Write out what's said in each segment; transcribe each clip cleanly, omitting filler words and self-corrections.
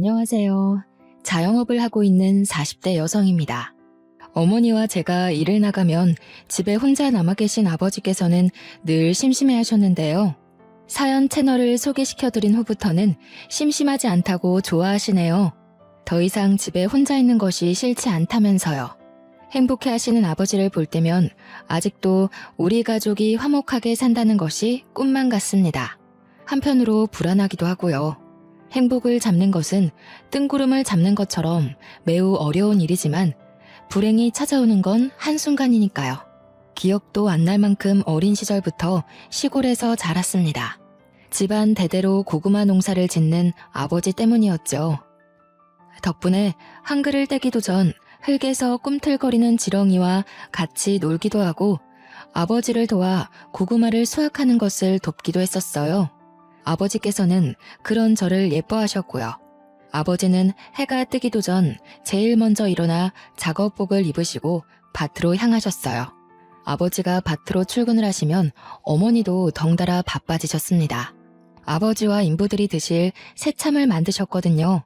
안녕하세요. 자영업을 하고 있는 40대 여성입니다. 어머니와 제가 일을 나가면 집에 혼자 남아 계신 아버지께서는 늘 심심해 하셨는데요. 사연 채널을 소개시켜드린 후부터는 심심하지 않다고 좋아하시네요. 더 이상 집에 혼자 있는 것이 싫지 않다면서요. 행복해 하시는 아버지를 볼 때면 아직도 우리 가족이 화목하게 산다는 것이 꿈만 같습니다. 한편으로 불안하기도 하고요. 행복을 잡는 것은 뜬구름을 잡는 것처럼 매우 어려운 일이지만 불행이 찾아오는 건 한순간이니까요. 기억도 안 날 만큼 어린 시절부터 시골에서 자랐습니다. 집안 대대로 고구마 농사를 짓는 아버지 때문이었죠. 덕분에 한글을 떼기도 전 흙에서 꿈틀거리는 지렁이와 같이 놀기도 하고 아버지를 도와 고구마를 수확하는 것을 돕기도 했었어요. 아버지께서는 그런 저를 예뻐하셨고요. 아버지는 해가 뜨기도 전 제일 먼저 일어나 작업복을 입으시고 밭으로 향하셨어요. 아버지가 밭으로 출근을 하시면 어머니도 덩달아 바빠지셨습니다. 아버지와 인부들이 드실 새참을 만드셨거든요.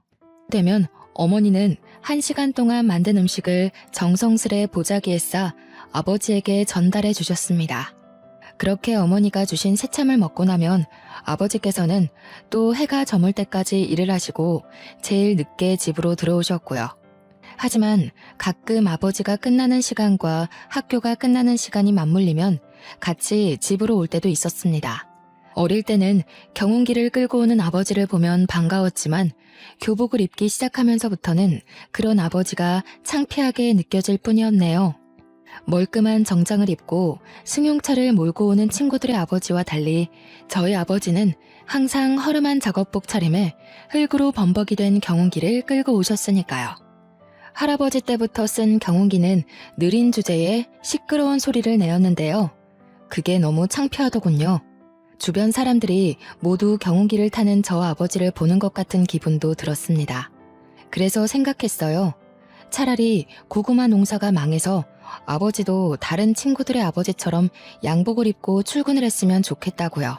되면 어머니는 1시간 동안 만든 음식을 정성스레 보자기에 싸 아버지에게 전달해 주셨습니다. 그렇게 어머니가 주신 새참을 먹고 나면 아버지께서는 또 해가 저물 때까지 일을 하시고 제일 늦게 집으로 들어오셨고요. 하지만 가끔 아버지가 끝나는 시간과 학교가 끝나는 시간이 맞물리면 같이 집으로 올 때도 있었습니다. 어릴 때는 경운기를 끌고 오는 아버지를 보면 반가웠지만 교복을 입기 시작하면서부터는 그런 아버지가 창피하게 느껴질 뿐이었네요. 멀끔한 정장을 입고 승용차를 몰고 오는 친구들의 아버지와 달리 저희 아버지는 항상 허름한 작업복 차림에 흙으로 범벅이 된 경운기를 끌고 오셨으니까요. 할아버지 때부터 쓴 경운기는 느린 주제에 시끄러운 소리를 내었는데요. 그게 너무 창피하더군요. 주변 사람들이 모두 경운기를 타는 저 아버지를 보는 것 같은 기분도 들었습니다. 그래서 생각했어요. 차라리 고구마 농사가 망해서 아버지도 다른 친구들의 아버지처럼 양복을 입고 출근을 했으면 좋겠다고요.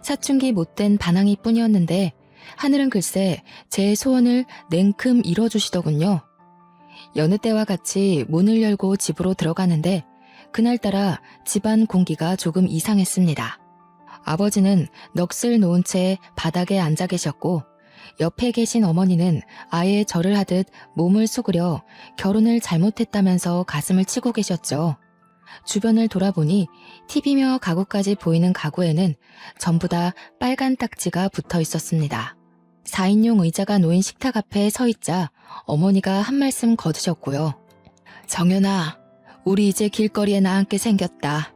사춘기 못된 반항이 뿐이었는데 하늘은 글쎄 제 소원을 냉큼 이뤄주시더군요. 여느 때와 같이 문을 열고 집으로 들어가는데 그날따라 집안 공기가 조금 이상했습니다. 아버지는 넋을 놓은 채 바닥에 앉아 계셨고 옆에 계신 어머니는 아예 절을 하듯 몸을 수그려 결혼을 잘못했다면서 가슴을 치고 계셨죠. 주변을 돌아보니 TV며 가구까지 보이는 가구에는 전부 다 빨간 딱지가 붙어 있었습니다. 4인용 의자가 놓인 식탁 앞에 서 있자 어머니가 한 말씀 거두셨고요. 정연아, 우리 이제 길거리에 나앉게 생겼다.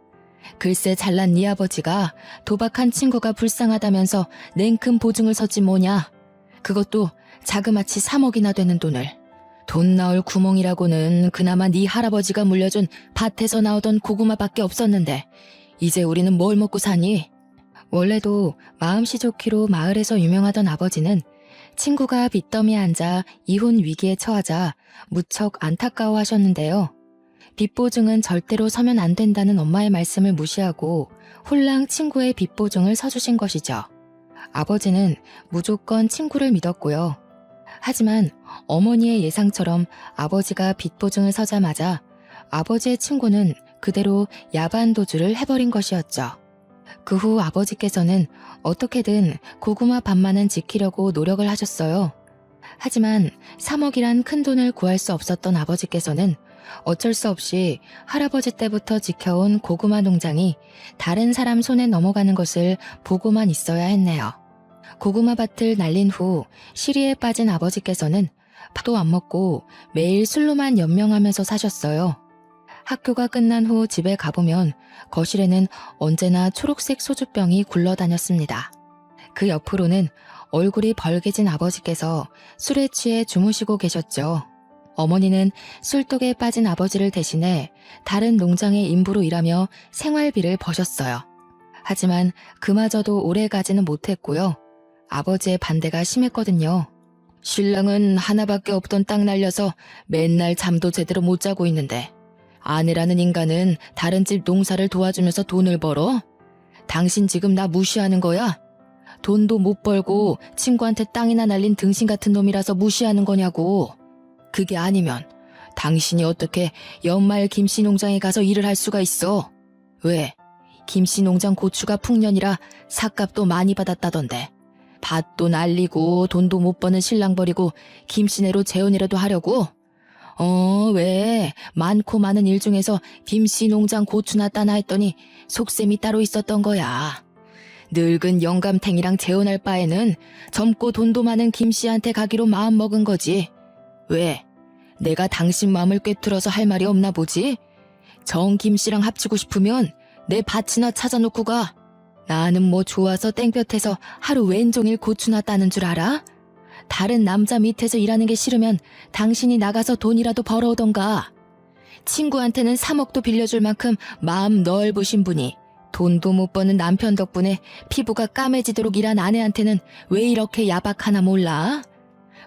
글쎄 잘난 네 아버지가 도박한 친구가 불쌍하다면서 냉큼 보증을 섰지 뭐냐. 그것도 자그마치 3억이나 되는 돈을. 돈 나올 구멍이라고는 그나마 네 할아버지가 물려준 밭에서 나오던 고구마밖에 없었는데 이제 우리는 뭘 먹고 사니? 원래도 마음씨 좋기로 마을에서 유명하던 아버지는 친구가 빚더미에 앉아 이혼 위기에 처하자 무척 안타까워하셨는데요. 빚보증은 절대로 서면 안 된다는 엄마의 말씀을 무시하고 홀랑 친구의 빚보증을 서주신 것이죠. 아버지는 무조건 친구를 믿었고요. 하지만 어머니의 예상처럼 아버지가 빚보증을 서자마자 아버지의 친구는 그대로 야반도주를 해버린 것이었죠. 그 후 아버지께서는 어떻게든 고구마 밭만은 지키려고 노력을 하셨어요. 하지만 3억이란 큰 돈을 구할 수 없었던 아버지께서는 어쩔 수 없이 할아버지 때부터 지켜온 고구마 농장이 다른 사람 손에 넘어가는 것을 보고만 있어야 했네요. 고구마 밭을 날린 후 시리에 빠진 아버지께서는 밥도 안 먹고 매일 술로만 연명하면서 사셨어요. 학교가 끝난 후 집에 가보면 거실에는 언제나 초록색 소주병이 굴러다녔습니다. 그 옆으로는 얼굴이 벌개진 아버지께서 술에 취해 주무시고 계셨죠. 어머니는 술독에 빠진 아버지를 대신해 다른 농장의 인부로 일하며 생활비를 버셨어요. 하지만 그마저도 오래 가지는 못했고요. 아버지의 반대가 심했거든요. 신랑은 하나밖에 없던 땅 날려서 맨날 잠도 제대로 못 자고 있는데 아내라는 인간은 다른 집 농사를 도와주면서 돈을 벌어? 당신 지금 나 무시하는 거야? 돈도 못 벌고 친구한테 땅이나 날린 등신 같은 놈이라서 무시하는 거냐고. 그게 아니면 당신이 어떻게 연말 김씨 농장에 가서 일을 할 수가 있어? 왜? 김씨 농장 고추가 풍년이라 삭값도 많이 받았다던데. 밭도 날리고 돈도 못 버는 신랑 버리고 김씨네로 재혼이라도 하려고? 왜? 많고 많은 일 중에서 김씨 농장 고추나 따나 했더니 속셈이 따로 있었던 거야. 늙은 영감탱이랑 재혼할 바에는 젊고 돈도 많은 김씨한테 가기로 마음먹은 거지. 왜? 내가 당신 마음을 꿰뚫어서 할 말이 없나 보지? 정 김씨랑 합치고 싶으면 내 밭이나 찾아놓고 가. 나는 뭐 좋아서 땡볕에서 하루 왼종일 고추나 따는 줄 알아? 다른 남자 밑에서 일하는 게 싫으면 당신이 나가서 돈이라도 벌어오던가. 친구한테는 3억도 빌려줄 만큼 마음 넓으신 분이 돈도 못 버는 남편 덕분에 피부가 까매지도록 일한 아내한테는 왜 이렇게 야박하나 몰라?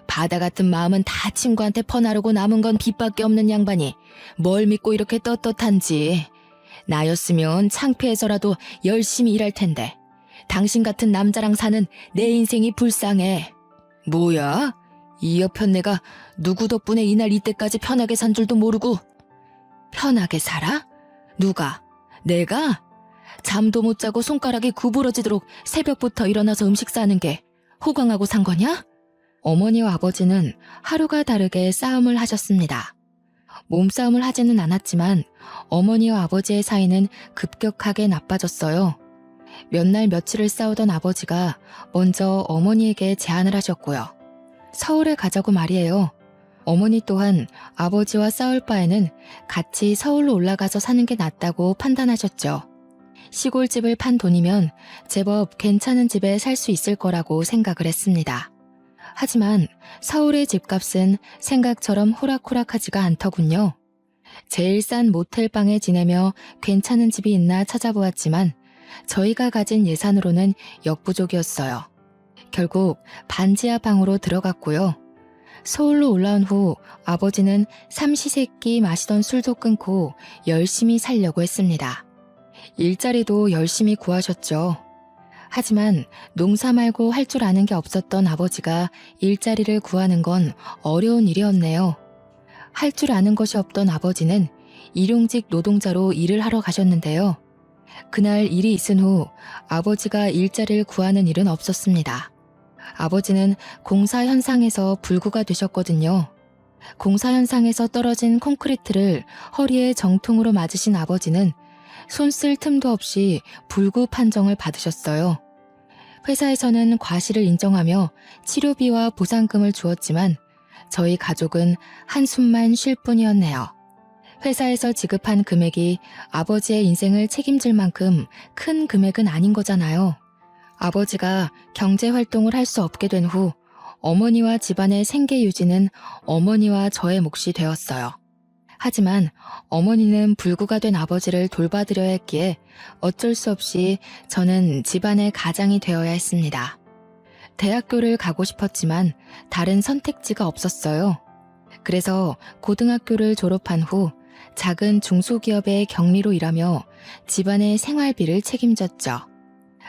바다 같은 마음은 다 친구한테 퍼나르고 남은 건 빚밖에 없는 양반이 뭘 믿고 이렇게 떳떳한지. 나였으면 창피해서라도 열심히 일할 텐데 당신 같은 남자랑 사는 내 인생이 불쌍해. 뭐야? 이 여편네가 누구 덕분에 이날 이때까지 편하게 산 줄도 모르고. 편하게 살아? 누가? 내가? 잠도 못 자고 손가락이 구부러지도록 새벽부터 일어나서 음식 싸는 게 호강하고 산 거냐? 어머니와 아버지는 하루가 다르게 싸움을 하셨습니다. 몸싸움을 하지는 않았지만 어머니와 아버지의 사이는 급격하게 나빠졌어요. 몇 날 며칠을 싸우던 아버지가 먼저 어머니에게 제안을 하셨고요. 서울에 가자고 말이에요. 어머니 또한 아버지와 싸울 바에는 같이 서울로 올라가서 사는 게 낫다고 판단하셨죠. 시골집을 판 돈이면 제법 괜찮은 집에 살 수 있을 거라고 생각을 했습니다. 하지만 서울의 집값은 생각처럼 호락호락하지가 않더군요. 제일 싼 모텔방에 지내며 괜찮은 집이 있나 찾아보았지만 저희가 가진 예산으로는 역부족이었어요. 결국 반지하 방으로 들어갔고요. 서울로 올라온 후 아버지는 삼시세끼 마시던 술도 끊고 열심히 살려고 했습니다. 일자리도 열심히 구하셨죠. 하지만 농사 말고 할 줄 아는 게 없었던 아버지가 일자리를 구하는 건 어려운 일이었네요. 할 줄 아는 것이 없던 아버지는 일용직 노동자로 일을 하러 가셨는데요. 그날 일이 있은 후 아버지가 일자리를 구하는 일은 없었습니다. 아버지는 공사 현상에서 불구가 되셨거든요. 공사 현상에서 떨어진 콘크리트를 허리에 정통으로 맞으신 아버지는 손 쓸 틈도 없이 불구 판정을 받으셨어요. 회사에서는 과실을 인정하며 치료비와 보상금을 주었지만 저희 가족은 한숨만 쉴 뿐이었네요. 회사에서 지급한 금액이 아버지의 인생을 책임질 만큼 큰 금액은 아닌 거잖아요. 아버지가 경제활동을 할 수 없게 된 후 어머니와 집안의 생계 유지는 어머니와 저의 몫이 되었어요. 하지만 어머니는 불구가 된 아버지를 돌봐드려야 했기에 어쩔 수 없이 저는 집안의 가장이 되어야 했습니다. 대학교를 가고 싶었지만 다른 선택지가 없었어요. 그래서 고등학교를 졸업한 후 작은 중소기업의 경리로 일하며 집안의 생활비를 책임졌죠.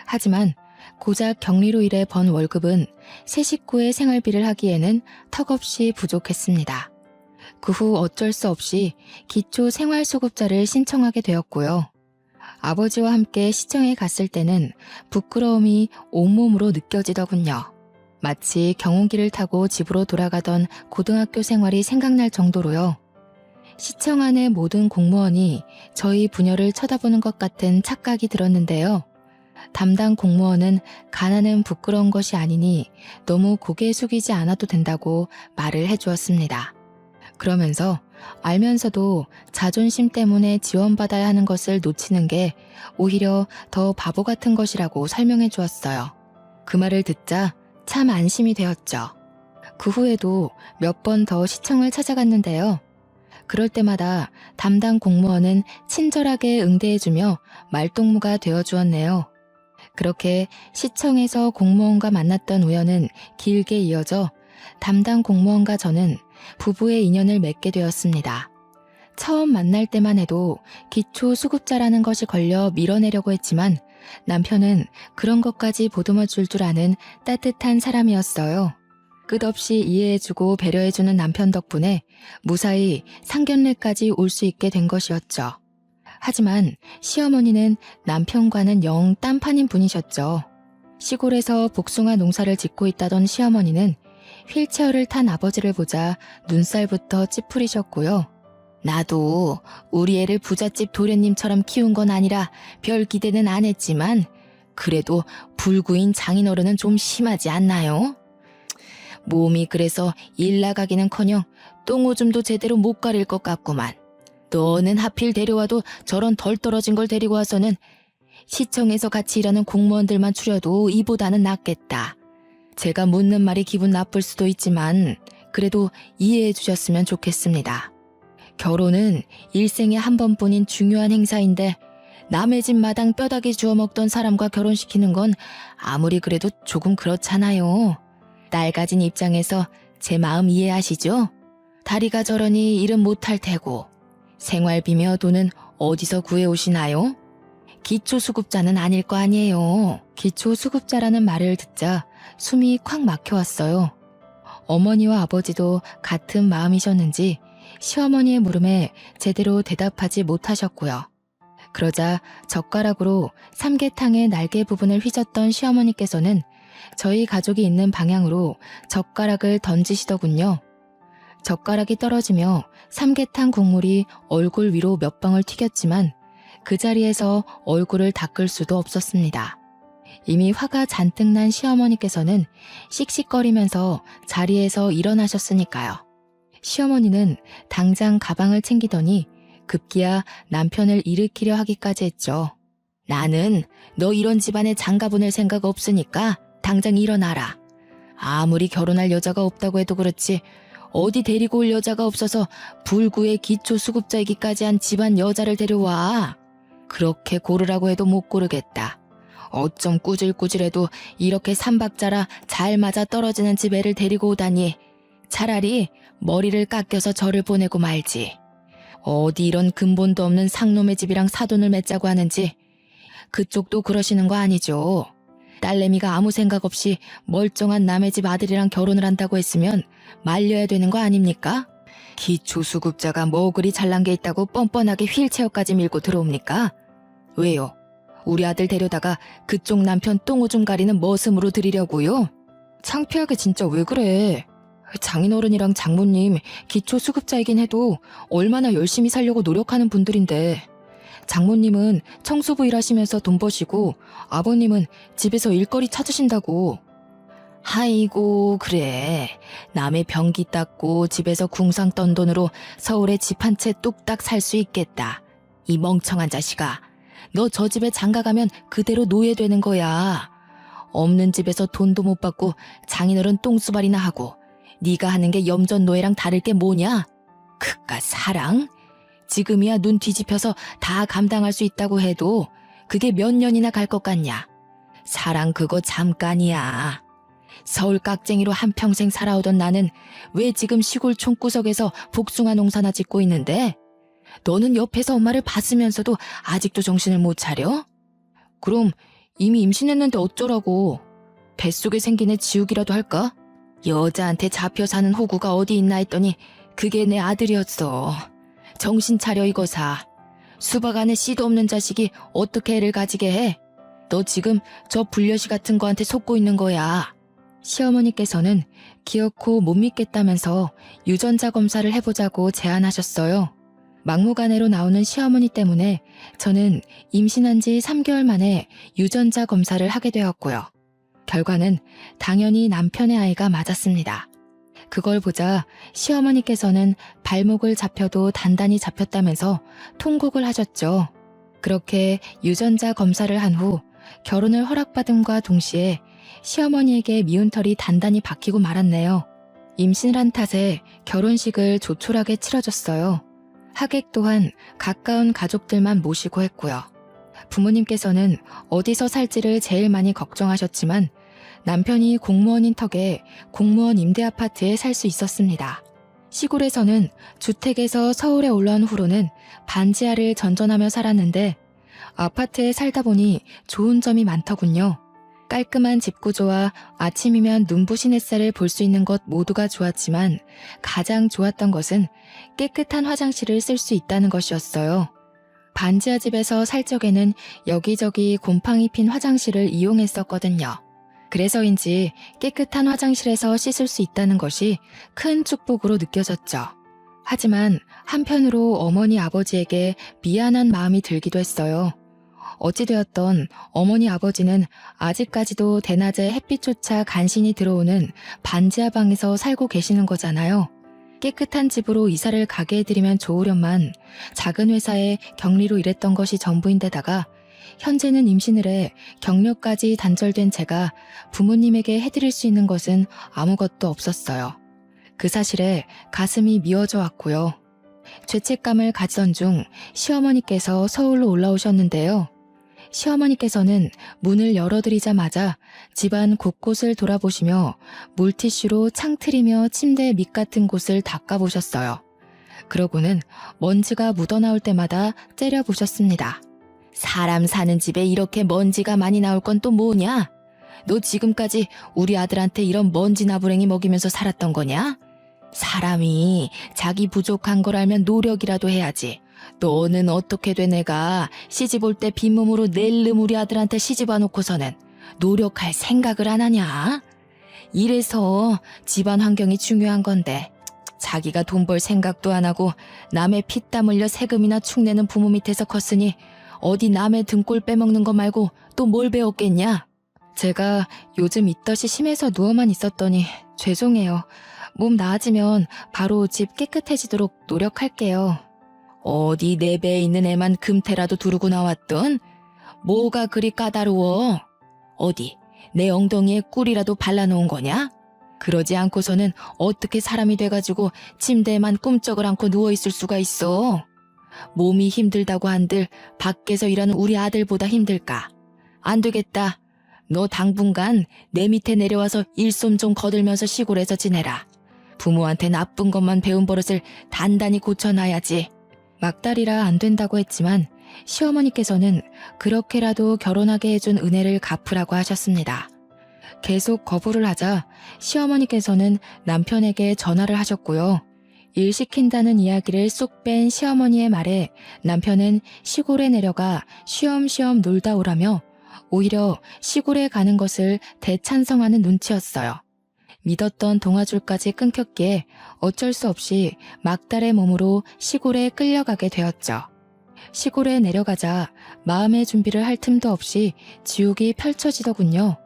하지만 고작 경리로 일해 번 월급은 세 식구의 생활비를 하기에는 턱없이 부족했습니다. 그 후 어쩔 수 없이 기초생활수급자를 신청하게 되었고요. 아버지와 함께 시청에 갔을 때는 부끄러움이 온몸으로 느껴지더군요. 마치 경운기를 타고 집으로 돌아가던 고등학교 생활이 생각날 정도로요. 시청 안의 모든 공무원이 저희 부녀를 쳐다보는 것 같은 착각이 들었는데요. 담당 공무원은 가난은 부끄러운 것이 아니니 너무 고개 숙이지 않아도 된다고 말을 해주었습니다. 그러면서 알면서도 자존심 때문에 지원받아야 하는 것을 놓치는 게 오히려 더 바보 같은 것이라고 설명해 주었어요. 그 말을 듣자 참 안심이 되었죠. 그 후에도 몇 번 더 시청을 찾아갔는데요. 그럴 때마다 담당 공무원은 친절하게 응대해주며 말동무가 되어주었네요. 그렇게 시청에서 공무원과 만났던 우연은 길게 이어져 담당 공무원과 저는 부부의 인연을 맺게 되었습니다. 처음 만날 때만 해도 기초수급자라는 것이 걸려 밀어내려고 했지만 남편은 그런 것까지 보듬어 줄 줄 아는 따뜻한 사람이었어요. 끝없이 이해해주고 배려해주는 남편 덕분에 무사히 상견례까지 올 수 있게 된 것이었죠. 하지만 시어머니는 남편과는 영 딴판인 분이셨죠. 시골에서 복숭아 농사를 짓고 있다던 시어머니는 휠체어를 탄 아버지를 보자 눈살부터 찌푸리셨고요. 나도 우리 애를 부잣집 도련님처럼 키운 건 아니라 별 기대는 안 했지만 그래도 불구인 장인어른은 좀 심하지 않나요? 몸이 그래서 일 나가기는커녕 똥오줌도 제대로 못 가릴 것 같구만. 너는 하필 데려와도 저런 덜 떨어진 걸 데리고 와서는 시청에서 같이 일하는 공무원들만 추려도 이보다는 낫겠다. 제가 묻는 말이 기분 나쁠 수도 있지만 그래도 이해해 주셨으면 좋겠습니다. 결혼은 일생에 한 번뿐인 중요한 행사인데 남의 집 마당 뼈다귀 주워 먹던 사람과 결혼시키는 건 아무리 그래도 조금 그렇잖아요. 딸 가진 입장에서 제 마음 이해하시죠? 다리가 저러니 일은 못할 테고 생활비며 돈은 어디서 구해오시나요? 기초수급자는 아닐 거 아니에요. 기초수급자라는 말을 듣자 숨이 콱 막혀왔어요. 어머니와 아버지도 같은 마음이셨는지 시어머니의 물음에 제대로 대답하지 못하셨고요. 그러자 젓가락으로 삼계탕의 날개 부분을 휘젓던 시어머니께서는 저희 가족이 있는 방향으로 젓가락을 던지시더군요. 젓가락이 떨어지며 삼계탕 국물이 얼굴 위로 몇 방울 튀겼지만 그 자리에서 얼굴을 닦을 수도 없었습니다. 이미 화가 잔뜩 난 시어머니께서는 씩씩거리면서 자리에서 일어나셨으니까요. 시어머니는 당장 가방을 챙기더니 급기야 남편을 일으키려 하기까지 했죠. 나는 너 이런 집안에 장가 보낼 생각 없으니까 당장 일어나라. 아무리 결혼할 여자가 없다고 해도 그렇지 어디 데리고 올 여자가 없어서 불구의 기초수급자이기까지 한 집안 여자를 데려와. 그렇게 고르라고 해도 못 고르겠다. 어쩜 꾸질꾸질해도 이렇게 삼박자라 잘 맞아 떨어지는 집 애를 데리고 오다니. 차라리 머리를 깎여서 저를 보내고 말지. 어디 이런 근본도 없는 상놈의 집이랑 사돈을 맺자고 하는지. 그쪽도 그러시는 거 아니죠. 딸내미가 아무 생각 없이 멀쩡한 남의 집 아들이랑 결혼을 한다고 했으면 말려야 되는 거 아닙니까? 기초수급자가 뭐 그리 잘난 게 있다고 뻔뻔하게 휠체어까지 밀고 들어옵니까? 왜요? 우리 아들 데려다가 그쪽 남편 똥오줌 가리는 머슴으로 들이려고요? 창피하게 진짜 왜 그래? 장인어른이랑 장모님 기초수급자이긴 해도 얼마나 열심히 살려고 노력하는 분들인데 장모님은 청소부 일하시면서 돈 버시고 아버님은 집에서 일거리 찾으신다고. 아이고 그래. 남의 변기 닦고 집에서 궁상 떤 돈으로 서울에 집 한 채 뚝딱 살 수 있겠다. 이 멍청한 자식아. 너 저 집에 장가 가면 그대로 노예되는 거야. 없는 집에서 돈도 못 받고 장인어른 똥수발이나 하고 네가 하는 게 염전 노예랑 다를 게 뭐냐? 그깟 사랑? 지금이야 눈 뒤집혀서 다 감당할 수 있다고 해도 그게 몇 년이나 갈 것 같냐? 사랑 그거 잠깐이야. 서울 깍쟁이로 한평생 살아오던 나는 왜 지금 시골 촌구석에서 복숭아 농사나 짓고 있는데? 너는 옆에서 엄마를 봤으면서도 아직도 정신을 못 차려? 그럼 이미 임신했는데 어쩌라고? 뱃속에 생긴 애 지우기라도 할까? 여자한테 잡혀 사는 호구가 어디 있나 했더니 그게 내 아들이었어. 정신 차려 이거사. 수박 안에 씨도 없는 자식이 어떻게 애를 가지게 해? 너 지금 저 불려시 같은 거한테 속고 있는 거야. 시어머니께서는 기어코 못 믿겠다면서 유전자 검사를 해보자고 제안하셨어요. 막무가내로 나오는 시어머니 때문에 저는 임신한 지 3개월 만에 유전자 검사를 하게 되었고요. 결과는 당연히 남편의 아이가 맞았습니다. 그걸 보자 시어머니께서는 발목을 잡혀도 단단히 잡혔다면서 통곡을 하셨죠. 그렇게 유전자 검사를 한 후 결혼을 허락받음과 동시에 시어머니에게 미운 털이 단단히 박히고 말았네요. 임신을 한 탓에 결혼식을 조촐하게 치러줬어요. 하객 또한 가까운 가족들만 모시고 했고요. 부모님께서는 어디서 살지를 제일 많이 걱정하셨지만 남편이 공무원인 턱에 공무원 임대 아파트에 살 수 있었습니다. 시골에서는 주택에서 서울에 올라온 후로는 반지하를 전전하며 살았는데 아파트에 살다 보니 좋은 점이 많더군요. 깔끔한 집 구조와 아침이면 눈부신 햇살을 볼 수 있는 것 모두가 좋았지만 가장 좋았던 것은 깨끗한 화장실을 쓸 수 있다는 것이었어요. 반지하 집에서 살 적에는 여기저기 곰팡이 핀 화장실을 이용했었거든요. 그래서인지 깨끗한 화장실에서 씻을 수 있다는 것이 큰 축복으로 느껴졌죠. 하지만 한편으로 어머니 아버지에게 미안한 마음이 들기도 했어요. 어찌되었던 어머니 아버지는 아직까지도 대낮에 햇빛조차 간신히 들어오는 반지하 방에서 살고 계시는 거잖아요. 깨끗한 집으로 이사를 가게 해드리면 좋으련만 작은 회사에 격리로 일했던 것이 전부인데다가 현재는 임신을 해 경력까지 단절된 제가 부모님에게 해드릴 수 있는 것은 아무것도 없었어요. 그 사실에 가슴이 미어져 왔고요. 죄책감을 가지던 중 시어머니께서 서울로 올라오셨는데요. 시어머니께서는 문을 열어드리자마자 집안 곳곳을 돌아보시며 물티슈로 창틀이며 침대 밑 같은 곳을 닦아보셨어요. 그러고는 먼지가 묻어나올 때마다 째려보셨습니다. 사람 사는 집에 이렇게 먼지가 많이 나올 건 또 뭐냐? 너 지금까지 우리 아들한테 이런 먼지 나부랭이 먹이면서 살았던 거냐? 사람이 자기 부족한 걸 알면 노력이라도 해야지. 너는 어떻게 돼 내가 시집 올 때 빈몸으로 낼름 우리 아들한테 시집 와놓고서는 노력할 생각을 안 하냐? 이래서 집안 환경이 중요한 건데 자기가 돈 벌 생각도 안 하고 남의 피땀 흘려 세금이나 축내는 부모 밑에서 컸으니 어디 남의 등골 빼먹는 거 말고 또 뭘 배웠겠냐? 제가 요즘 입덧이 심해서 누워만 있었더니 죄송해요. 몸 나아지면 바로 집 깨끗해지도록 노력할게요. 어디 내 배에 있는 애만 금태라도 두르고 나왔던? 뭐가 그리 까다로워? 어디 내 엉덩이에 꿀이라도 발라놓은 거냐? 그러지 않고서는 어떻게 사람이 돼가지고 침대에만 꿈쩍을 않고 누워있을 수가 있어? 몸이 힘들다고 한들 밖에서 일하는 우리 아들보다 힘들까? 안 되겠다. 너 당분간 내 밑에 내려와서 일손 좀 거들면서 시골에서 지내라. 부모한테 나쁜 것만 배운 버릇을 단단히 고쳐놔야지. 막달이라 안 된다고 했지만 시어머니께서는 그렇게라도 결혼하게 해준 은혜를 갚으라고 하셨습니다. 계속 거부를 하자 시어머니께서는 남편에게 전화를 하셨고요. 일 시킨다는 이야기를 쏙 뺀 시어머니의 말에 남편은 시골에 내려가 쉬엄쉬엄 놀다 오라며 오히려 시골에 가는 것을 대찬성하는 눈치였어요. 믿었던 동아줄까지 끊겼기에 어쩔 수 없이 막달의 몸으로 시골에 끌려가게 되었죠. 시골에 내려가자 마음의 준비를 할 틈도 없이 지옥이 펼쳐지더군요.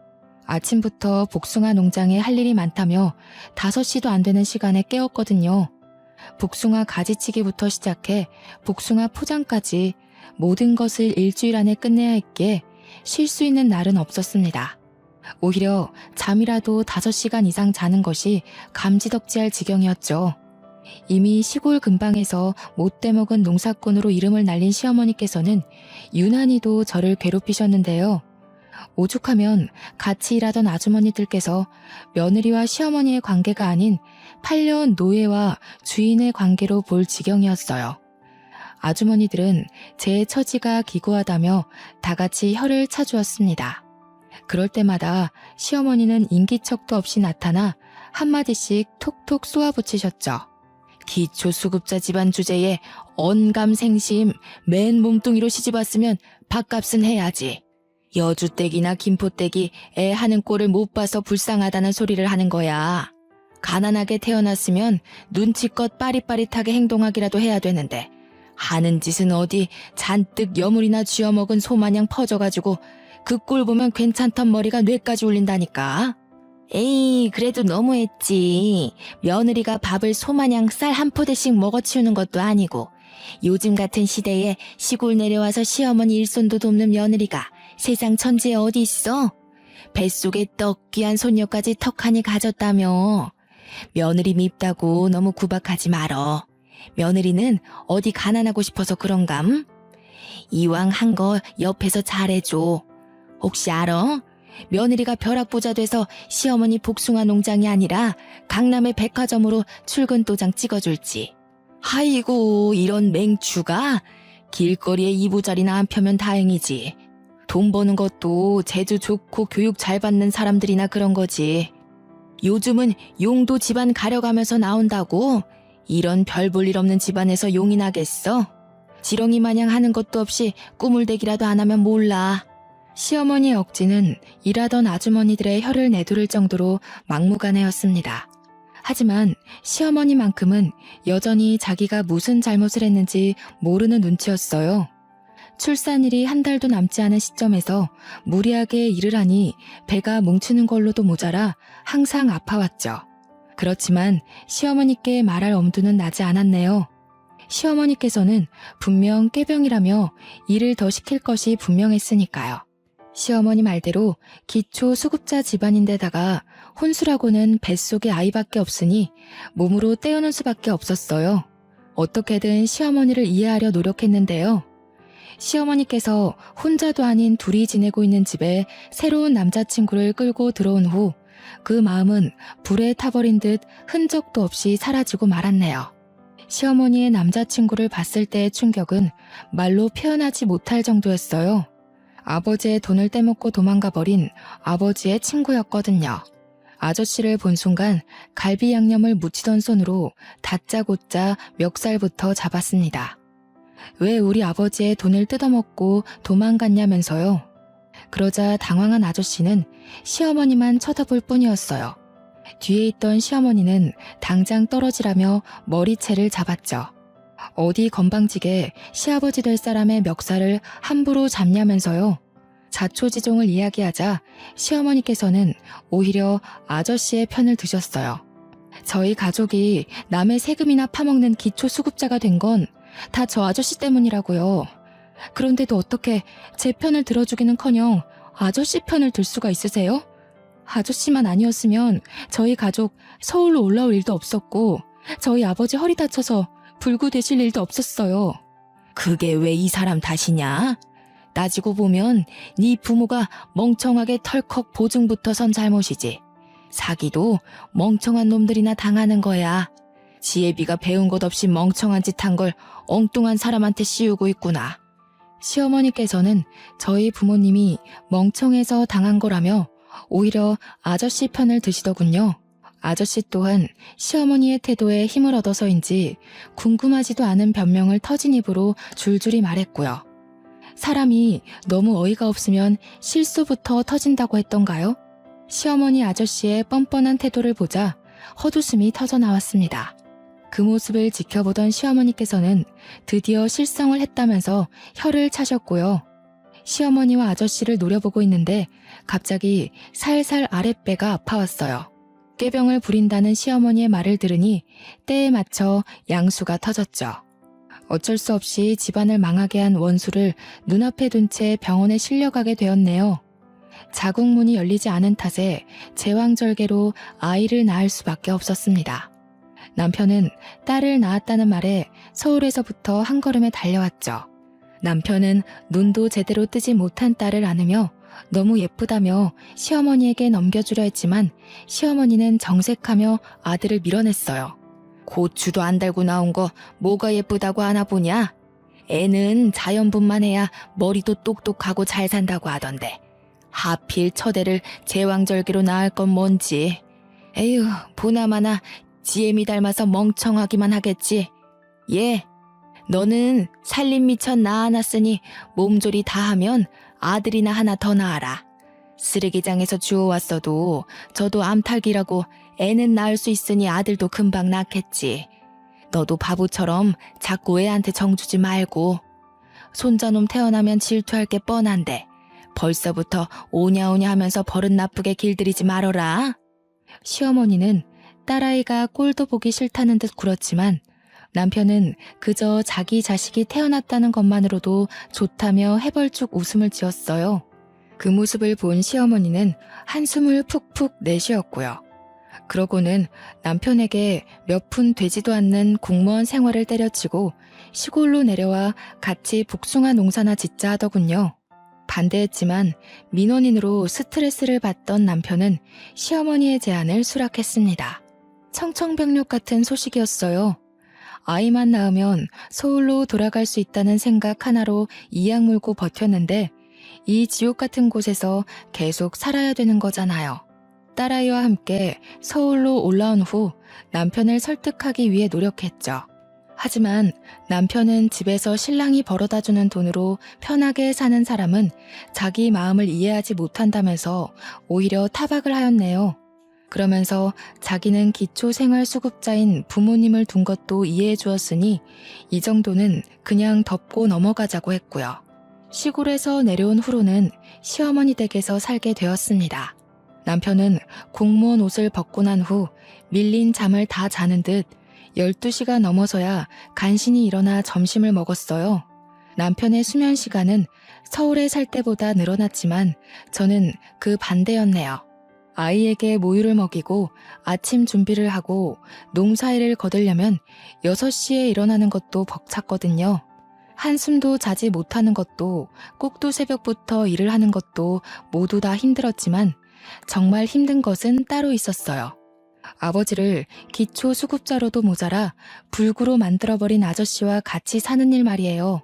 아침부터 복숭아 농장에 할 일이 많다며 5시도 안 되는 시간에 깨웠거든요. 복숭아 가지치기부터 시작해 복숭아 포장까지 모든 것을 일주일 안에 끝내야 했기에 쉴 수 있는 날은 없었습니다. 오히려 잠이라도 5시간 이상 자는 것이 감지덕지할 지경이었죠. 이미 시골 근방에서 못돼 먹은 농사꾼으로 이름을 날린 시어머니께서는 유난히도 저를 괴롭히셨는데요. 오죽하면 같이 일하던 아주머니들께서 며느리와 시어머니의 관계가 아닌 8년 노예와 주인의 관계로 볼 지경이었어요. 아주머니들은 제 처지가 기구하다며 다 같이 혀를 차주었습니다. 그럴 때마다 시어머니는 인기척도 없이 나타나 한마디씩 톡톡 쏘아붙이셨죠. 기초수급자 집안 주제에 언감생심 맨 몸뚱이로 시집왔으면 밥값은 해야지. 여주댁이나 김포댁이 애 하는 꼴을 못 봐서 불쌍하다는 소리를 하는 거야. 가난하게 태어났으면 눈치껏 빠릿빠릿하게 행동하기라도 해야 되는데 하는 짓은 어디 잔뜩 여물이나 쥐어먹은 소마냥 퍼져가지고 그 꼴 보면 괜찮던 머리가 뇌까지 울린다니까. 에이, 그래도 너무했지. 며느리가 밥을 소마냥 쌀 한 포대씩 먹어치우는 것도 아니고 요즘 같은 시대에 시골 내려와서 시어머니 일손도 돕는 며느리가 세상 천지에 어디 있어? 뱃속에 떡 귀한 손녀까지 턱하니 가졌다며. 며느리 밉다고 너무 구박하지 말어. 며느리는 어디 가난하고 싶어서 그런감? 이왕 한 거 옆에서 잘해줘. 혹시 알아? 며느리가 벼락부자 돼서 시어머니 복숭아 농장이 아니라 강남의 백화점으로 출근 도장 찍어줄지. 아이고, 이런 맹추가 길거리에 이부자리나 안 펴면 다행이지. 돈 버는 것도 재주 좋고 교육 잘 받는 사람들이나 그런 거지. 요즘은 용도 집안 가려가면서 나온다고? 이런 별 볼 일 없는 집안에서 용이 나겠어? 지렁이 마냥 하는 것도 없이 꾸물대기라도 안 하면 몰라. 시어머니의 억지는 일하던 아주머니들의 혀를 내두를 정도로 막무가내였습니다. 하지만 시어머니만큼은 여전히 자기가 무슨 잘못을 했는지 모르는 눈치였어요. 출산일이 한 달도 남지 않은 시점에서 무리하게 일을 하니 배가 뭉치는 걸로도 모자라 항상 아파왔죠. 그렇지만 시어머니께 말할 엄두는 나지 않았네요. 시어머니께서는 분명 꾀병이라며 일을 더 시킬 것이 분명했으니까요. 시어머니 말대로 기초 수급자 집안인데다가 혼수라고는 뱃속에 아이밖에 없으니 몸으로 때우는 수밖에 없었어요. 어떻게든 시어머니를 이해하려 노력했는데요. 시어머니께서 혼자도 아닌 둘이 지내고 있는 집에 새로운 남자친구를 끌고 들어온 후 그 마음은 불에 타버린 듯 흔적도 없이 사라지고 말았네요. 시어머니의 남자친구를 봤을 때의 충격은 말로 표현하지 못할 정도였어요. 아버지의 돈을 떼먹고 도망가 버린 아버지의 친구였거든요. 아저씨를 본 순간 갈비 양념을 묻히던 손으로 다짜고짜 멱살부터 잡았습니다. 왜 우리 아버지의 돈을 뜯어먹고 도망갔냐면서요. 그러자 당황한 아저씨는 시어머니만 쳐다볼 뿐이었어요. 뒤에 있던 시어머니는 당장 떨어지라며 머리채를 잡았죠. 어디 건방지게 시아버지 될 사람의 멱살을 함부로 잡냐면서요. 자초지종을 이야기하자 시어머니께서는 오히려 아저씨의 편을 드셨어요. 저희 가족이 남의 세금이나 파먹는 기초수급자가 된 건 다 저 아저씨 때문이라고요. 그런데도 어떻게 제 편을 들어주기는커녕 아저씨 편을 들 수가 있으세요? 아저씨만 아니었으면 저희 가족 서울로 올라올 일도 없었고 저희 아버지 허리 다쳐서 불구되실 일도 없었어요. 그게 왜 이 사람 탓이냐? 따지고 보면 네 부모가 멍청하게 털컥 보증부터 선 잘못이지. 사기도 멍청한 놈들이나 당하는 거야. 지혜비가 배운 것 없이 멍청한 짓 한 걸 엉뚱한 사람한테 씌우고 있구나. 시어머니께서는 저희 부모님이 멍청해서 당한 거라며 오히려 아저씨 편을 드시더군요. 아저씨 또한 시어머니의 태도에 힘을 얻어서인지 궁금하지도 않은 변명을 터진 입으로 줄줄이 말했고요. 사람이 너무 어이가 없으면 실수부터 터진다고 했던가요? 시어머니 아저씨의 뻔뻔한 태도를 보자 헛웃음이 터져 나왔습니다. 그 모습을 지켜보던 시어머니께서는 드디어 실성을 했다면서 혀를 차셨고요. 시어머니와 아저씨를 노려보고 있는데 갑자기 살살 아랫배가 아파왔어요. 꾀병을 부린다는 시어머니의 말을 들으니 때에 맞춰 양수가 터졌죠. 어쩔 수 없이 집안을 망하게 한 원수를 눈앞에 둔 채 병원에 실려가게 되었네요. 자궁문이 열리지 않은 탓에 제왕절개로 아이를 낳을 수밖에 없었습니다. 남편은 딸을 낳았다는 말에 서울에서부터 한 걸음에 달려왔죠. 남편은 눈도 제대로 뜨지 못한 딸을 안으며 너무 예쁘다며 시어머니에게 넘겨주려 했지만 시어머니는 정색하며 아들을 밀어냈어요. 고추도 안 달고 나온 거 뭐가 예쁘다고 안아보냐? 애는 자연분만 해야 머리도 똑똑하고 잘 산다고 하던데 하필 첫애를 제왕절개로 낳을 건 뭔지. 에휴, 보나마나 지혜미 닮아서 멍청하기만 하겠지. 예, 너는 살림 미천 낳아놨으니 몸조리 다 하면 아들이나 하나 더 낳아라. 쓰레기장에서 주워왔어도 저도 암탉이라고 애는 낳을 수 있으니 아들도 금방 낳겠지. 너도 바보처럼 자꾸 애한테 정주지 말고. 손자놈 태어나면 질투할 게 뻔한데 벌써부터 오냐오냐 하면서 버릇 나쁘게 길들이지 말어라. 시어머니는 딸아이가 꼴도 보기 싫다는 듯 굴었지만 남편은 그저 자기 자식이 태어났다는 것만으로도 좋다며 해벌쭉 웃음을 지었어요. 그 모습을 본 시어머니는 한숨을 푹푹 내쉬었고요. 그러고는 남편에게 몇 푼 되지도 않는 공무원 생활을 때려치고 시골로 내려와 같이 복숭아 농사나 짓자 하더군요. 반대했지만 민원인으로 스트레스를 받던 남편은 시어머니의 제안을 수락했습니다. 청천벽력 같은 소식이었어요. 아이만 낳으면 서울로 돌아갈 수 있다는 생각 하나로 이악 물고 버텼는데 이 지옥 같은 곳에서 계속 살아야 되는 거잖아요. 딸아이와 함께 서울로 올라온 후 남편을 설득하기 위해 노력했죠. 하지만 남편은 집에서 신랑이 벌어다주는 돈으로 편하게 사는 사람은 자기 마음을 이해하지 못한다면서 오히려 타박을 하였네요. 그러면서 자기는 기초생활수급자인 부모님을 둔 것도 이해해 주었으니 이 정도는 그냥 덮고 넘어가자고 했고요. 시골에서 내려온 후로는 시어머니 댁에서 살게 되었습니다. 남편은 공무원 옷을 벗고 난 후 밀린 잠을 다 자는 듯 12시가 넘어서야 간신히 일어나 점심을 먹었어요. 남편의 수면 시간은 서울에 살 때보다 늘어났지만 저는 그 반대였네요. 아이에게 모유를 먹이고 아침 준비를 하고 농사일을 거두려면 6시에 일어나는 것도 벅찼거든요. 한숨도 자지 못하는 것도 꼭두 새벽부터 일을 하는 것도 모두 다 힘들었지만 정말 힘든 것은 따로 있었어요. 아버지를 기초수급자로도 모자라 불구로 만들어버린 아저씨와 같이 사는 일 말이에요.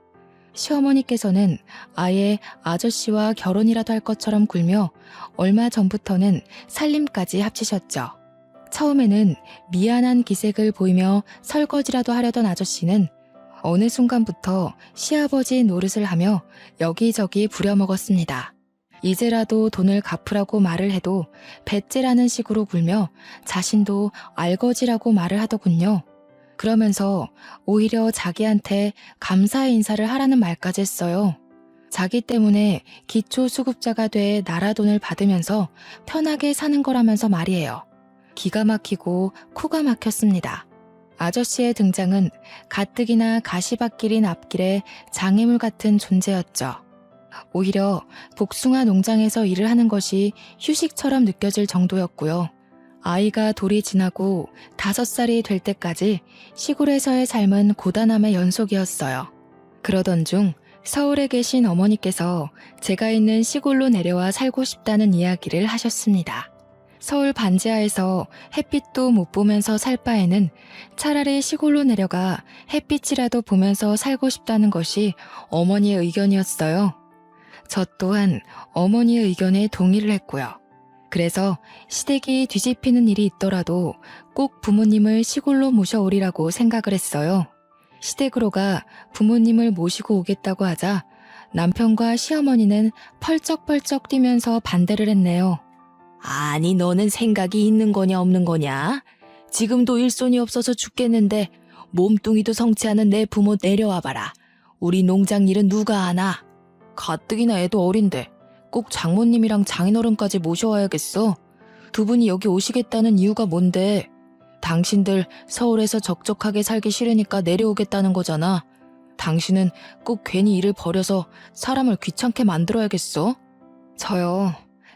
시어머니께서는 아예 아저씨와 결혼이라도 할 것처럼 굴며 얼마 전부터는 살림까지 합치셨죠. 처음에는 미안한 기색을 보이며 설거지라도 하려던 아저씨는 어느 순간부터 시아버지 노릇을 하며 여기저기 부려먹었습니다. 이제라도 돈을 갚으라고 말을 해도 배째라는 식으로 굴며 자신도 알거지라고 말을 하더군요. 그러면서 오히려 자기한테 감사의 인사를 하라는 말까지 했어요. 자기 때문에 기초수급자가 돼 나라 돈을 받으면서 편하게 사는 거라면서 말이에요. 기가 막히고 코가 막혔습니다. 아저씨의 등장은 가뜩이나 가시밭길인 앞길의 장애물 같은 존재였죠. 오히려 복숭아 농장에서 일을 하는 것이 휴식처럼 느껴질 정도였고요. 아이가 돌이 지나고 5살이 될 때까지 시골에서의 삶은 고단함의 연속이었어요. 그러던 중 서울에 계신 어머니께서 제가 있는 시골로 내려와 살고 싶다는 이야기를 하셨습니다. 서울 반지하에서 햇빛도 못 보면서 살 바에는 차라리 시골로 내려가 햇빛이라도 보면서 살고 싶다는 것이 어머니의 의견이었어요. 저 또한 어머니의 의견에 동의를 했고요. 그래서 시댁이 뒤집히는 일이 있더라도 꼭 부모님을 시골로 모셔오리라고 생각을 했어요. 시댁으로 가 부모님을 모시고 오겠다고 하자 남편과 시어머니는 펄쩍펄쩍 뛰면서 반대를 했네요. 아니, 너는 생각이 있는 거냐 없는 거냐? 지금도 일손이 없어서 죽겠는데 몸뚱이도 성취하는 내 부모 내려와 봐라. 우리 농장 일은 누가 하나? 가뜩이나 애도 어린데 꼭 장모님이랑 장인어른까지 모셔와야겠어. 두 분이 여기 오시겠다는 이유가 뭔데? 당신들 서울에서 적적하게 살기 싫으니까 내려오겠다는 거잖아. 당신은 꼭 괜히 일을 버려서 사람을 귀찮게 만들어야겠어? 저요.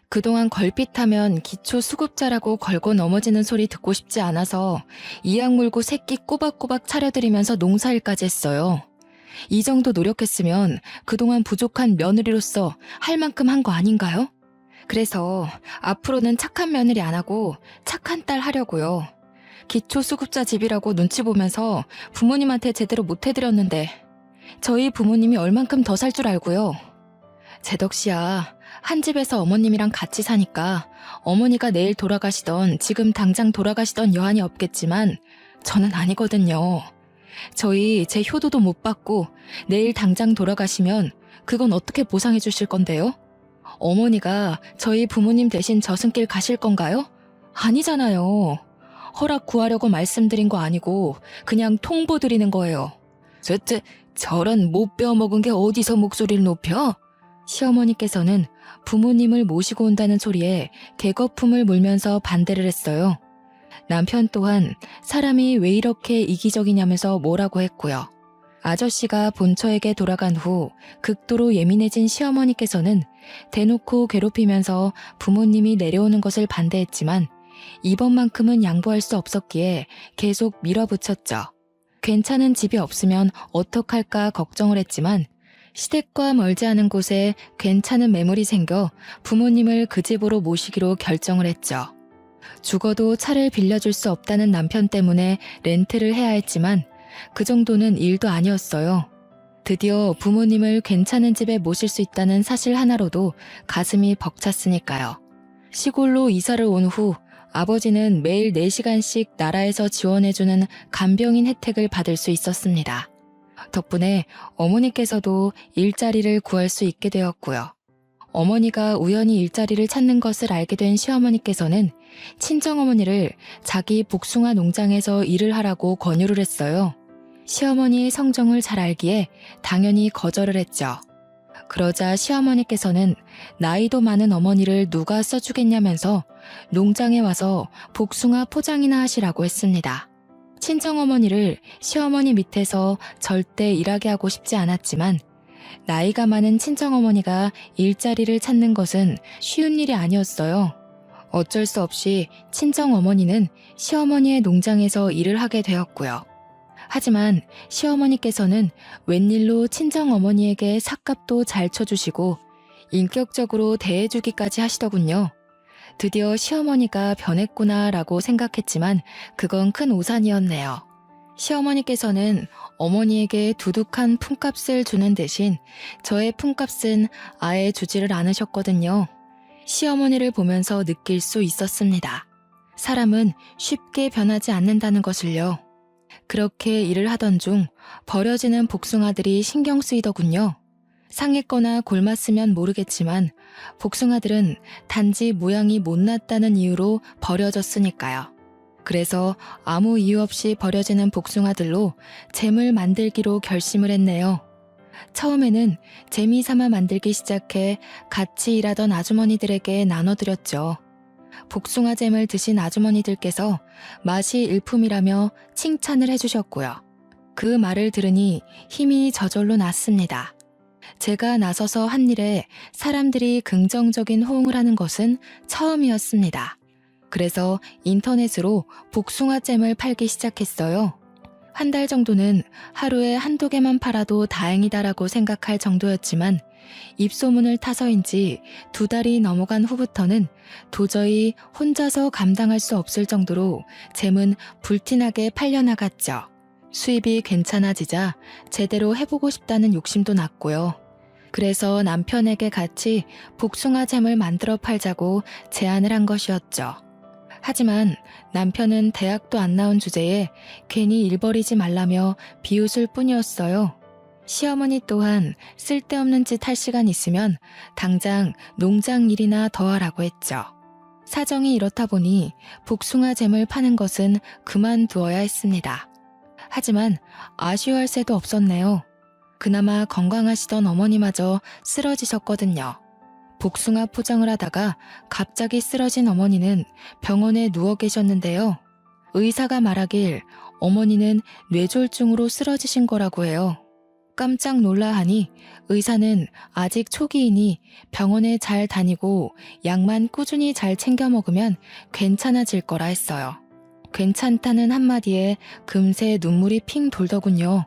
그동안 걸핏하면 기초수급자라고 걸고 넘어지는 소리 듣고 싶지 않아서 이악 물고 새끼 꼬박꼬박 차려드리면서 농사일까지 했어요. 이 정도 노력했으면 그동안 부족한 며느리로서 할 만큼 한 거 아닌가요? 그래서 앞으로는 착한 며느리 안 하고 착한 딸 하려고요. 기초수급자 집이라고 눈치 보면서 부모님한테 제대로 못 해드렸는데 저희 부모님이 얼만큼 더 살 줄 알고요. 제덕씨야, 한 집에서 어머님이랑 같이 사니까 어머니가 내일 돌아가시던 지금 당장 돌아가시던 여한이 없겠지만 저는 아니거든요. 저희 제 효도도 못 받고 내일 당장 돌아가시면 그건 어떻게 보상해 주실 건데요? 어머니가 저희 부모님 대신 저승길 가실 건가요? 아니잖아요. 허락 구하려고 말씀드린 거 아니고 그냥 통보드리는 거예요. 저런 못 배워먹은 게 어디서 목소리를 높여? 시어머니께서는 부모님을 모시고 온다는 소리에 개거품을 물면서 반대를 했어요. 남편 또한 사람이 왜 이렇게 이기적이냐면서 뭐라고 했고요. 아저씨가 본처에게 돌아간 후 극도로 예민해진 시어머니께서는 대놓고 괴롭히면서 부모님이 내려오는 것을 반대했지만 이번만큼은 양보할 수 없었기에 계속 밀어붙였죠. 괜찮은 집이 없으면 어떡할까 걱정을 했지만 시댁과 멀지 않은 곳에 괜찮은 매물이 생겨 부모님을 그 집으로 모시기로 결정을 했죠. 죽어도 차를 빌려줄 수 없다는 남편 때문에 렌트를 해야 했지만 그 정도는 일도 아니었어요. 드디어 부모님을 괜찮은 집에 모실 수 있다는 사실 하나로도 가슴이 벅찼으니까요. 시골로 이사를 온 후 아버지는 매일 4시간씩 나라에서 지원해주는 간병인 혜택을 받을 수 있었습니다. 덕분에 어머니께서도 일자리를 구할 수 있게 되었고요. 어머니가 우연히 일자리를 찾는 것을 알게 된 시어머니께서는 친정어머니를 자기 복숭아 농장에서 일을 하라고 권유를 했어요. 시어머니의 성정을 잘 알기에 당연히 거절을 했죠. 그러자 시어머니께서는 나이도 많은 어머니를 누가 써주겠냐면서 농장에 와서 복숭아 포장이나 하시라고 했습니다. 친정어머니를 시어머니 밑에서 절대 일하게 하고 싶지 않았지만 나이가 많은 친정어머니가 일자리를 찾는 것은 쉬운 일이 아니었어요. 어쩔 수 없이 친정어머니는 시어머니의 농장에서 일을 하게 되었고요. 하지만 시어머니께서는 웬일로 친정어머니에게 삭값도 잘 쳐주시고 인격적으로 대해주기까지 하시더군요. 드디어 시어머니가 변했구나라고 생각했지만 그건 큰 오산이었네요. 시어머니께서는 어머니에게 두둑한 품값을 주는 대신 저의 품값은 아예 주지를 않으셨거든요. 시어머니를 보면서 느낄 수 있었습니다. 사람은 쉽게 변하지 않는다는 것을요. 그렇게 일을 하던 중 버려지는 복숭아들이 신경 쓰이더군요. 상했거나 골맞으면 모르겠지만 복숭아들은 단지 모양이 못났다는 이유로 버려졌으니까요. 그래서 아무 이유 없이 버려지는 복숭아들로 잼을 만들기로 결심을 했네요. 처음에는 재미삼아 만들기 시작해 같이 일하던 아주머니들에게 나눠드렸죠. 복숭아 잼을 드신 아주머니들께서 맛이 일품이라며 칭찬을 해주셨고요. 그 말을 들으니 힘이 저절로 났습니다. 제가 나서서 한 일에 사람들이 긍정적인 호응을 하는 것은 처음이었습니다. 그래서 인터넷으로 복숭아 잼을 팔기 시작했어요. 한 달 정도는 하루에 한두 개만 팔아도 다행이다라고 생각할 정도였지만 입소문을 타서인지 2달이 넘어간 후부터는 도저히 혼자서 감당할 수 없을 정도로 잼은 불티나게 팔려나갔죠. 수입이 괜찮아지자 제대로 해보고 싶다는 욕심도 났고요. 그래서 남편에게 같이 복숭아 잼을 만들어 팔자고 제안을 한 것이었죠. 하지만 남편은 대학도 안 나온 주제에 괜히 일 버리지 말라며 비웃을 뿐이었어요. 시어머니 또한 쓸데없는 짓 할 시간 있으면 당장 농장 일이나 더 하라고 했죠. 사정이 이렇다 보니 복숭아 잼을 파는 것은 그만두어야 했습니다. 하지만 아쉬워할 새도 없었네요. 그나마 건강하시던 어머니마저 쓰러지셨거든요. 복숭아 포장을 하다가 갑자기 쓰러진 어머니는 병원에 누워 계셨는데요. 의사가 말하길 어머니는 뇌졸중으로 쓰러지신 거라고 해요. 깜짝 놀라 하니 의사는 아직 초기이니 병원에 잘 다니고 약만 꾸준히 잘 챙겨 먹으면 괜찮아질 거라 했어요. 괜찮다는 한마디에 금세 눈물이 핑 돌더군요.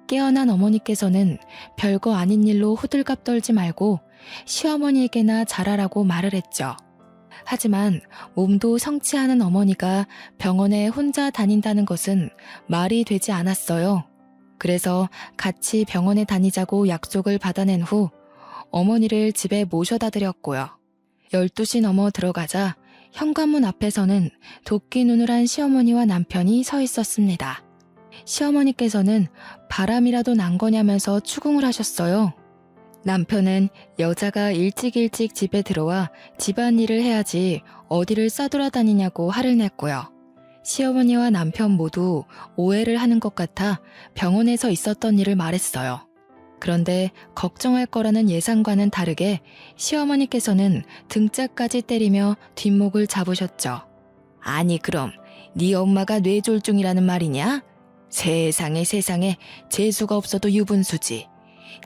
깨어난 어머니께서는 별거 아닌 일로 호들갑 떨지 말고 시어머니에게나 잘하라고 말을 했죠. 하지만 몸도 성치 않은 어머니가 병원에 혼자 다닌다는 것은 말이 되지 않았어요. 그래서 같이 병원에 다니자고 약속을 받아낸 후 어머니를 집에 모셔다 드렸고요. 12시 넘어 들어가자 현관문 앞에서는 도끼 눈을 한 시어머니와 남편이 서 있었습니다. 시어머니께서는 바람이라도 난 거냐면서 추궁을 하셨어요. 남편은 여자가 일찍 집에 들어와 집안일을 해야지 어디를 싸돌아다니냐고 화를 냈고요. 시어머니와 남편 모두 오해를 하는 것 같아 병원에서 있었던 일을 말했어요. 그런데 걱정할 거라는 예상과는 다르게 시어머니께서는 등짝까지 때리며 뒷목을 잡으셨죠. 아니 그럼 네 엄마가 뇌졸중이라는 말이냐? 세상에 재수가 없어도 유분수지.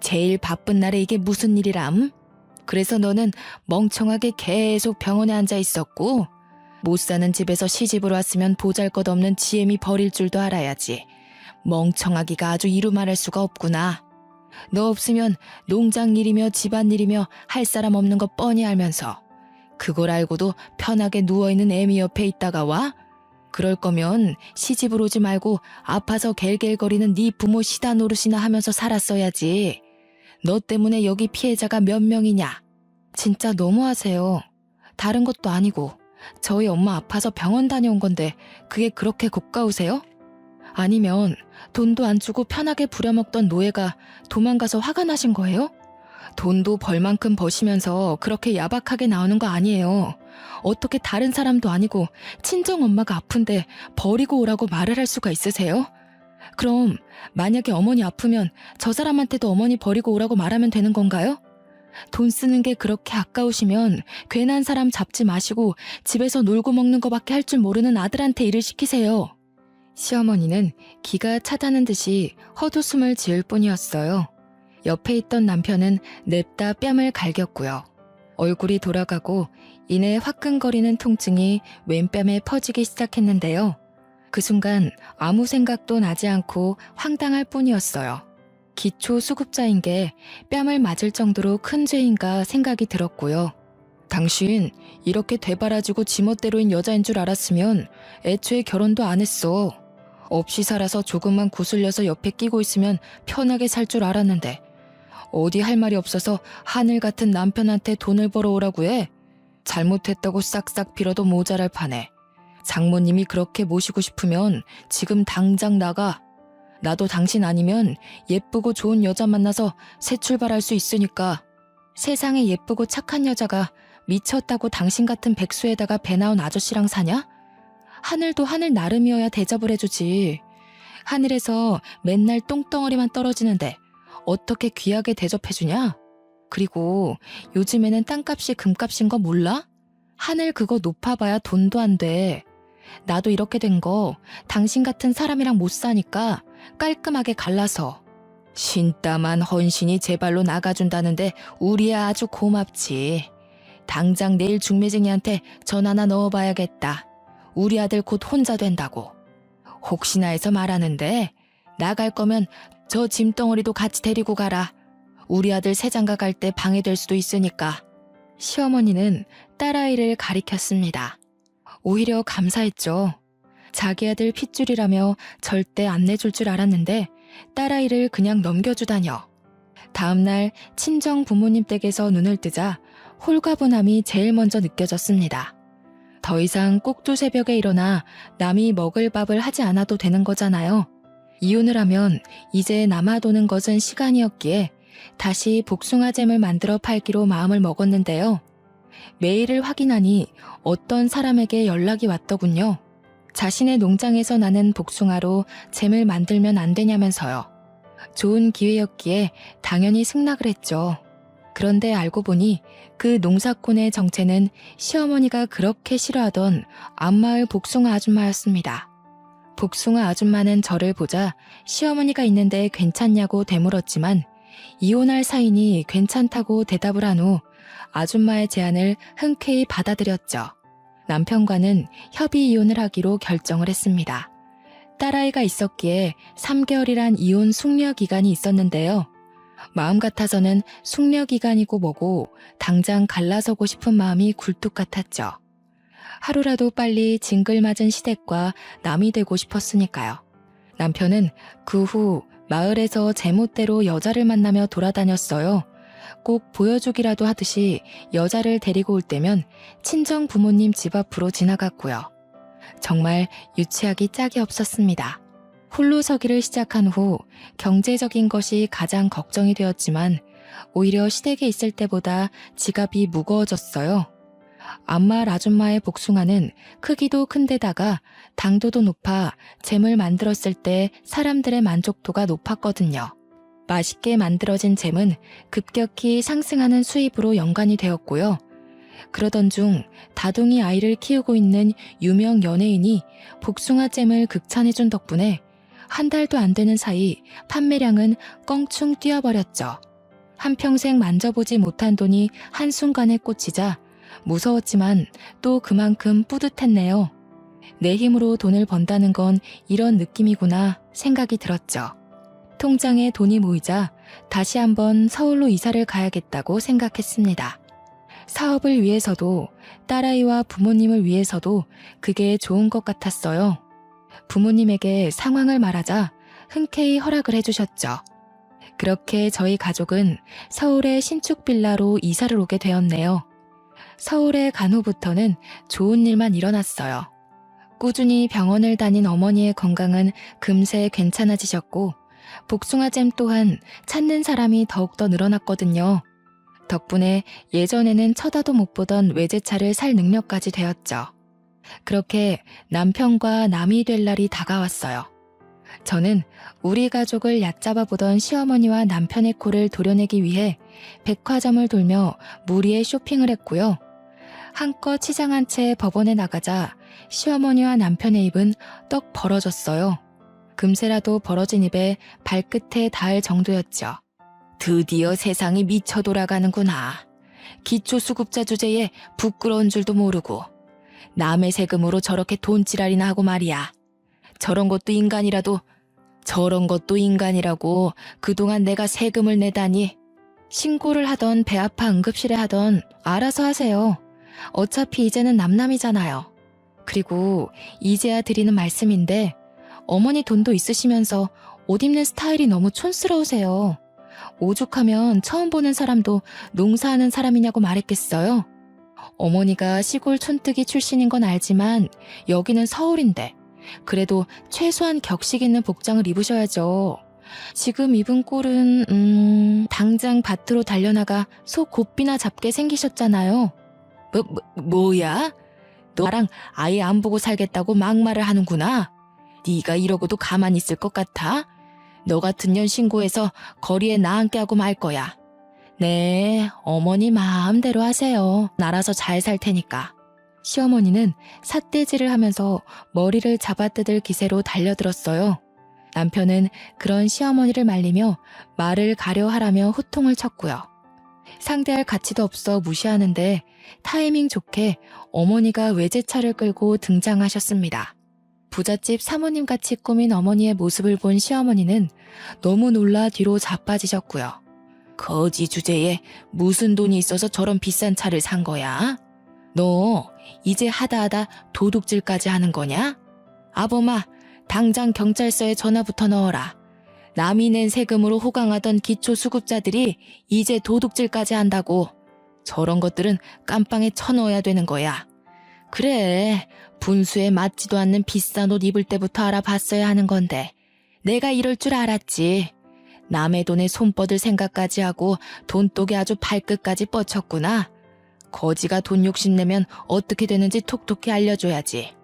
제일 바쁜 날에 이게 무슨 일이람? 그래서 너는 멍청하게 계속 병원에 앉아 있었고 못 사는 집에서 시집을 왔으면 보잘것없는 지엠이 버릴 줄도 알아야지. 멍청하기가 아주 이루 말할 수가 없구나. 너 없으면 농장 일이며 집안일이며 할 사람 없는 거 뻔히 알면서 그걸 알고도 편하게 누워있는 애미 옆에 있다가 와? 그럴 거면 시집을 오지 말고 아파서 갤갤거리는 네 부모 시다 노릇이나 하면서 살았어야지. 너 때문에 여기 피해자가 몇 명이냐? 진짜 너무하세요. 다른 것도 아니고 저희 엄마 아파서 병원 다녀온 건데 그게 그렇게 고가우세요? 아니면 돈도 안 주고 편하게 부려먹던 노예가 도망가서 화가 나신 거예요? 돈도 벌 만큼 버시면서 그렇게 야박하게 나오는 거 아니에요. 어떻게 다른 사람도 아니고 친정 엄마가 아픈데 버리고 오라고 말을 할 수가 있으세요? 그럼 만약에 어머니 아프면 저 사람한테도 어머니 버리고 오라고 말하면 되는 건가요? 돈 쓰는 게 그렇게 아까우시면 괜한 사람 잡지 마시고 집에서 놀고 먹는 거밖에 할 줄 모르는 아들한테 일을 시키세요. 시어머니는 기가 차다는 듯이 헛웃음을 지을 뿐이었어요. 옆에 있던 남편은 냅다 뺨을 갈겼고요. 얼굴이 돌아가고 이내 화끈거리는 통증이 왼뺨에 퍼지기 시작했는데요. 그 순간 아무 생각도 나지 않고 황당할 뿐이었어요. 기초 수급자인 게 뺨을 맞을 정도로 큰 죄인가 생각이 들었고요. 당신 이렇게 되바라지고 지멋대로인 여자인 줄 알았으면 애초에 결혼도 안 했어. 없이 살아서 조금만 구슬려서 옆에 끼고 있으면 편하게 살 줄 알았는데 어디 할 말이 없어서 하늘 같은 남편한테 돈을 벌어오라고 해. 잘못했다고 싹싹 빌어도 모자랄 판에. 장모님이 그렇게 모시고 싶으면 지금 당장 나가. 나도 당신 아니면 예쁘고 좋은 여자 만나서 새 출발할 수 있으니까. 세상에 예쁘고 착한 여자가 미쳤다고 당신 같은 백수에다가 배 나온 아저씨랑 사냐? 하늘도 하늘 나름이어야 대접을 해주지. 하늘에서 맨날 똥덩어리만 떨어지는데 어떻게 귀하게 대접해주냐? 그리고 요즘에는 땅값이 금값인 거 몰라? 하늘 그거 높아봐야 돈도 안 돼. 나도 이렇게 된 거 당신 같은 사람이랑 못 사니까 깔끔하게 갈라서. 신땀한 헌신이 제 발로 나가준다는데 우리야 아주 고맙지. 당장 내일 중매쟁이한테 전화나 넣어봐야겠다. 우리 아들 곧 혼자 된다고. 혹시나 해서 말하는데 나갈 거면 저 짐덩어리도 같이 데리고 가라. 우리 아들 새장가 갈 때 방해될 수도 있으니까. 시어머니는 딸아이를 가리켰습니다. 오히려 감사했죠. 자기 아들 핏줄이라며 절대 안 내줄 줄 알았는데 딸아이를 그냥 넘겨주다녀. 다음날 친정 부모님 댁에서 눈을 뜨자 홀가분함이 제일 먼저 느껴졌습니다. 더 이상 꼭두 새벽에 일어나 남이 먹을 밥을 하지 않아도 되는 거잖아요. 이혼을 하면 이제 남아도는 것은 시간이었기에 다시 복숭아잼을 만들어 팔기로 마음을 먹었는데요. 메일을 확인하니 어떤 사람에게 연락이 왔더군요. 자신의 농장에서 나는 복숭아로 잼을 만들면 안 되냐면서요. 좋은 기회였기에 당연히 승낙을 했죠. 그런데 알고 보니 그 농사꾼의 정체는 시어머니가 그렇게 싫어하던 앞마을 복숭아 아줌마였습니다. 복숭아 아줌마는 저를 보자 시어머니가 있는데 괜찮냐고 되물었지만 이혼할 사이니 괜찮다고 대답을 한 후 아줌마의 제안을 흔쾌히 받아들였죠. 남편과는 협의 이혼을 하기로 결정을 했습니다. 딸아이가 있었기에 3개월이란 이혼 숙려 기간이 있었는데요. 마음 같아서는 숙려 기간이고 뭐고 당장 갈라서고 싶은 마음이 굴뚝 같았죠. 하루라도 빨리 징글맞은 시댁과 남이 되고 싶었으니까요. 남편은 그 후 마을에서 제멋대로 여자를 만나며 돌아다녔어요. 꼭 보여주기라도 하듯이 여자를 데리고 올 때면 친정 부모님 집 앞으로 지나갔고요. 정말 유치하기 짝이 없었습니다. 홀로 서기를 시작한 후 경제적인 것이 가장 걱정이 되었지만 오히려 시댁에 있을 때보다 지갑이 무거워졌어요. 앞마을 아줌마의 복숭아는 크기도 큰데다가 당도도 높아 잼을 만들었을 때 사람들의 만족도가 높았거든요. 맛있게 만들어진 잼은 급격히 상승하는 수입으로 연관이 되었고요. 그러던 중 다둥이 아이를 키우고 있는 유명 연예인이 복숭아잼을 극찬해준 덕분에 한 달도 안 되는 사이 판매량은 껑충 뛰어버렸죠. 한평생 만져보지 못한 돈이 한순간에 꽂히자 무서웠지만 또 그만큼 뿌듯했네요. 내 힘으로 돈을 번다는 건 이런 느낌이구나 생각이 들었죠. 통장에 돈이 모이자 다시 한번 서울로 이사를 가야겠다고 생각했습니다. 사업을 위해서도 딸아이와 부모님을 위해서도 그게 좋은 것 같았어요. 부모님에게 상황을 말하자 흔쾌히 허락을 해주셨죠. 그렇게 저희 가족은 서울의 신축 빌라로 이사를 오게 되었네요. 서울에 간 후부터는 좋은 일만 일어났어요. 꾸준히 병원을 다닌 어머니의 건강은 금세 괜찮아지셨고 복숭아잼 또한 찾는 사람이 더욱더 늘어났거든요. 덕분에 예전에는 쳐다도 못 보던 외제차를 살 능력까지 되었죠. 그렇게 남편과 남이 될 날이 다가왔어요. 저는 우리 가족을 얕잡아 보던 시어머니와 남편의 코를 도려내기 위해 백화점을 돌며 무리의 쇼핑을 했고요. 한껏 치장한 채 법원에 나가자 시어머니와 남편의 입은 떡 벌어졌어요. 금세라도 벌어진 입에 발끝에 닿을 정도였죠. 드디어 세상이 미쳐 돌아가는구나. 기초수급자 주제에 부끄러운 줄도 모르고 남의 세금으로 저렇게 돈지랄이나 하고 말이야. 저런 것도 인간이라고 그동안 내가 세금을 내다니. 신고를 하던 배 아파 응급실에 하던 알아서 하세요. 어차피 이제는 남남이잖아요. 그리고 이제야 드리는 말씀인데 어머니 돈도 있으시면서 옷 입는 스타일이 너무 촌스러우세요. 오죽하면 처음 보는 사람도 농사하는 사람이냐고 말했겠어요. 어머니가 시골 촌뜨기 출신인 건 알지만 여기는 서울인데 그래도 최소한 격식 있는 복장을 입으셔야죠. 지금 입은 꼴은 당장 밭으로 달려나가 소 곱비나 잡게 생기셨잖아요. 뭐야? 너랑 아예 안 보고 살겠다고 막말을 하는구나. 네가 이러고도 가만히 있을 것 같아? 너 같은 년 신고해서 거리에 나앉게 하고 말 거야. 네, 어머니 마음대로 하세요. 알아서 잘 살 테니까. 시어머니는 삿대질을 하면서 머리를 잡아뜯을 기세로 달려들었어요. 남편은 그런 시어머니를 말리며 말을 가려 하라며 호통을 쳤고요. 상대할 가치도 없어 무시하는데 타이밍 좋게 어머니가 외제차를 끌고 등장하셨습니다. 부잣집 사모님같이 꾸민 어머니의 모습을 본 시어머니는 너무 놀라 뒤로 자빠지셨고요. 거지 주제에 무슨 돈이 있어서 저런 비싼 차를 산 거야? 너 이제 하다하다 도둑질까지 하는 거냐? 아범아, 당장 경찰서에 전화부터 넣어라. 남이 낸 세금으로 호강하던 기초수급자들이 이제 도둑질까지 한다고. 저런 것들은 깜빵에 쳐넣어야 되는 거야. 그래, 분수에 맞지도 않는 비싼 옷 입을 때부터 알아봤어야 하는 건데 내가 이럴 줄 알았지. 남의 돈에 손 뻗을 생각까지 하고 돈독에 아주 발끝까지 뻗쳤구나. 거지가 돈 욕심내면 어떻게 되는지 톡톡히 알려줘야지.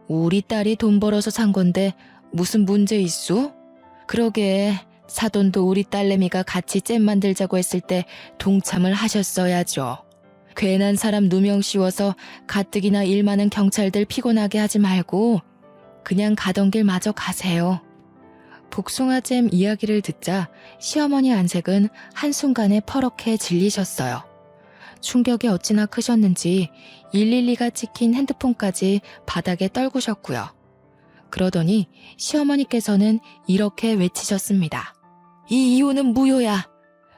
우리 딸이 돈 벌어서 산 건데 무슨 문제 있소? 그러게, 사돈도 우리 딸내미가 같이 잼 만들자고 했을 때 동참을 하셨어야죠. 괜한 사람 누명 씌워서 가뜩이나 일 많은 경찰들 피곤하게 하지 말고 그냥 가던 길 마저 가세요. 복숭아잼 이야기를 듣자 시어머니 안색은 한순간에 퍼렇게 질리셨어요. 충격이 어찌나 크셨는지 112가 찍힌 핸드폰까지 바닥에 떨구셨고요. 그러더니 시어머니께서는 이렇게 외치셨습니다. 이 이혼은 무효야.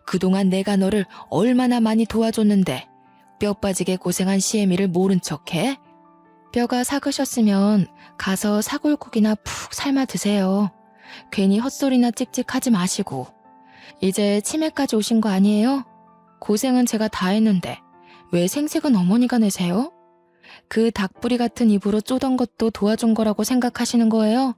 그동안 내가 너를 얼마나 많이 도와줬는데 뼈 빠지게 고생한 시애미를 모른 척해? 뼈가 삭으셨으면 가서 사골국이나 푹 삶아 드세요. 괜히 헛소리나 찍찍하지 마시고. 이제 치매까지 오신 거 아니에요? 고생은 제가 다 했는데 왜 생색은 어머니가 내세요? 그 닭부리 같은 입으로 쪼던 것도 도와준 거라고 생각하시는 거예요?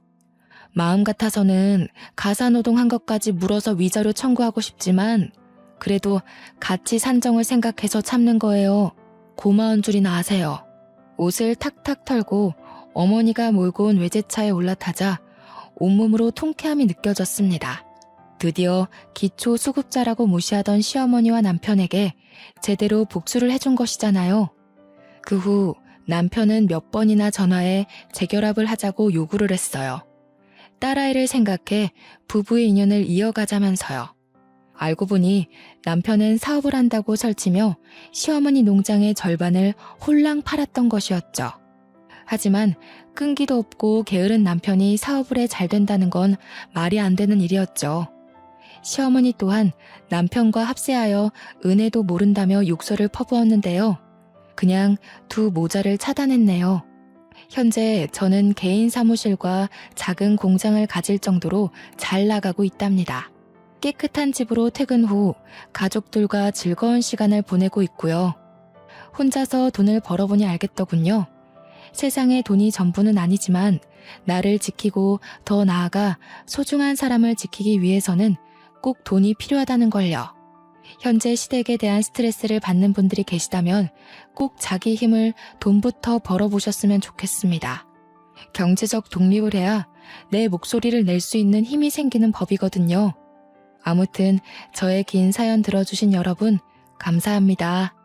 마음 같아서는 가사노동한 것까지 물어서 위자료 청구하고 싶지만 그래도 같이 산정을 생각해서 참는 거예요. 고마운 줄이나 아세요. 옷을 탁탁 털고 어머니가 몰고 온 외제차에 올라타자 온몸으로 통쾌함이 느껴졌습니다. 드디어 기초수급자라고 무시하던 시어머니와 남편에게 제대로 복수를 해준 것이잖아요. 그 후 남편은 몇 번이나 전화해 재결합을 하자고 요구를 했어요. 딸아이를 생각해 부부의 인연을 이어가자면서요. 알고 보니 남편은 사업을 한다고 설치며 시어머니 농장의 절반을 홀랑 팔았던 것이었죠. 하지만 끈기도 없고 게으른 남편이 사업을 해 잘 된다는 건 말이 안 되는 일이었죠. 시어머니 또한 남편과 합세하여 은혜도 모른다며 욕설을 퍼부었는데요. 그냥 두 모자를 차단했네요. 현재 저는 개인 사무실과 작은 공장을 가질 정도로 잘 나가고 있답니다. 깨끗한 집으로 퇴근 후 가족들과 즐거운 시간을 보내고 있고요. 혼자서 돈을 벌어보니 알겠더군요. 세상에 돈이 전부는 아니지만 나를 지키고 더 나아가 소중한 사람을 지키기 위해서는 꼭 돈이 필요하다는 걸요. 현재 시댁에 대한 스트레스를 받는 분들이 계시다면 꼭 자기 힘을 돈부터 벌어보셨으면 좋겠습니다. 경제적 독립을 해야 내 목소리를 낼 수 있는 힘이 생기는 법이거든요. 아무튼 저의 긴 사연 들어주신 여러분 감사합니다.